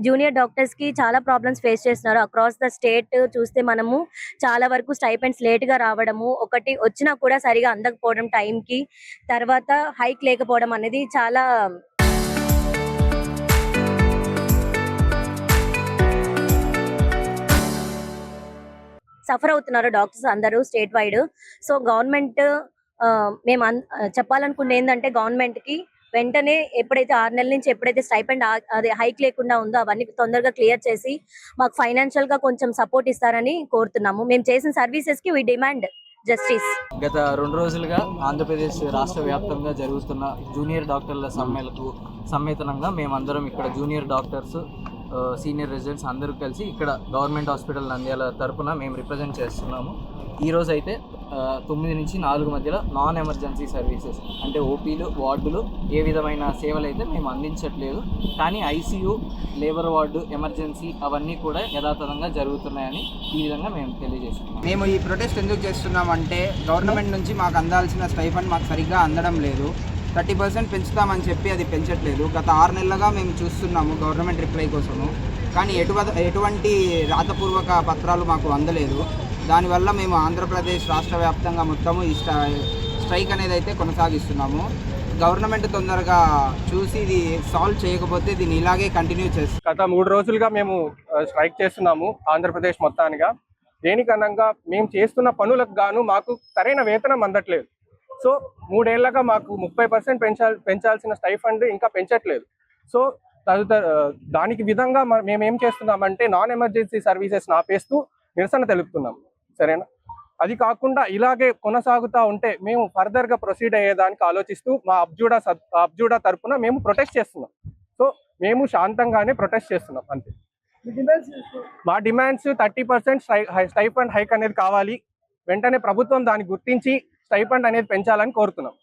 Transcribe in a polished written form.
Junior డాక్టర్స్‌కి చాలా problems face చేస్తున్నారు. అక్రాస్ ద స్టేట్ చూస్తే మనము చాలా వరకు స్టైపెండ్స్ లేట్‌గా రావడము, ఒకటి వచ్చినా కూడా సరిగా అందకపోవడం టైంకి, తర్వాత హైక్ లేకపోవడం అనేది చాలా సఫర్ అవుతున్నారు డాక్టర్స్ అందరూ స్టేట్ వైడ్. సో గవర్నమెంట్ చెప్పాలనుకుంది ఏందంటే గవర్నమెంట్‌కి వెంటనే ఎప్పుడైతే 6 నెలల నుంచి ఎప్పుడైతే స్టైపెండ్ అదే హైక్ లేకుండా ఉందో అవన్నీ తొందరగా క్లియర్ చేసి మాకు ఫైనాన్షియల్‌గా కొంచెం సపోర్ట్ ఇస్తారని కోరుతున్నాము. మేము చేసిన సర్వీసెస్‌కి వి డిమాండ్ జస్టిస్. గత 2 రోజులుగా ఆంధ్రప్రదేశ్ రాష్ట్ర వ్యాప్తంగా జరుగుతున్న జూనియర్ డాక్టర్ల సమ్మేళనంగా మేమందరం ఇక్కడ జూనియర్ డాక్టర్స్, సీనియర్ రెసిడెంట్స్ అందరూ కలిసి ఇక్కడ గవర్నమెంట్ హాస్పిటల్ నంద్యాల తరపున మేము రిప్రజెంట్ చేస్తున్నాము. ఈరోజు అయితే 9 నుంచి 4 మధ్యలో నాన్ ఎమర్జెన్సీ సర్వీసెస్ అంటే ఓపీలు, వార్డులు ఏ విధమైన సేవలు అయితే మేము అందించట్లేదు. కానీ ఐసీయూ, లేబర్ వార్డు, ఎమర్జెన్సీ అవన్నీ కూడా యథాతథంగా జరుగుతున్నాయని ఈ విధంగా మేము తెలియజేస్తున్నాం. మేము ఈ ప్రొటెస్ట్ ఎందుకు చేస్తున్నామంటే గవర్నమెంట్ నుంచి మాకు అందాల్సిన స్టైఫండ్ మాకు సరిగ్గా అందడం లేదు. 30% పెంచుతామని చెప్పి అది పెంచట్లేదు. గత 6 నెలలుగా మేము చూస్తున్నాము గవర్నమెంట్ రిప్లై కోసము, కానీ ఎటువంటి రాతపూర్వక పత్రాలు మాకు అందలేదు. దానివల్ల మేము ఆంధ్రప్రదేశ్ రాష్ట్ర వ్యాప్తంగా మొత్తము ఈ స్ట్రైక్ అనేది అయితే కొనసాగిస్తున్నాము. గవర్నమెంట్ తొందరగా చూసి ఇది సాల్వ్ చేయకపోతే దీన్ని ఇలాగే కంటిన్యూ చేస్తాం. గత 3 రోజులుగా మేము స్ట్రైక్ చేస్తున్నాము ఆంధ్రప్రదేశ్ మొత్తానిగా. దేనికనంగా మేము చేస్తున్న పనులకు గాను మాకు సరైన వేతనం అందట్లేదు. సో 3 ఏళ్లగా మాకు 30% పెంచాల్సిన స్టైఫండ్ ఇంకా పెంచట్లేదు. సో దానికి విధంగా మేము ఏం చేస్తున్నామంటే నాన్ ఎమర్జెన్సీ సర్వీసెస్ ఆపేస్తూ నిరసన తెలుపుతున్నాం. సరేనా? అది కాకుండా ఇలాగే కొనసాగుతూ ఉంటే మేము ఫర్దర్గా ప్రొసీడ్ అయ్యేదానికి ఆలోచిస్తూ మా అబ్జూడా తరపున మేము ప్రొటెస్ట్ చేస్తున్నాం. సో మేము శాంతంగానే ప్రొటెస్ట్ చేస్తున్నాం అంతే. మా డిమాండ్స్ 30% స్టైఫండ్ హైక్ అనేది కావాలి. వెంటనే ప్రభుత్వం దాన్ని గుర్తించి స్టైఫండ్ అనేది పెంచాలని కోరుతున్నాం.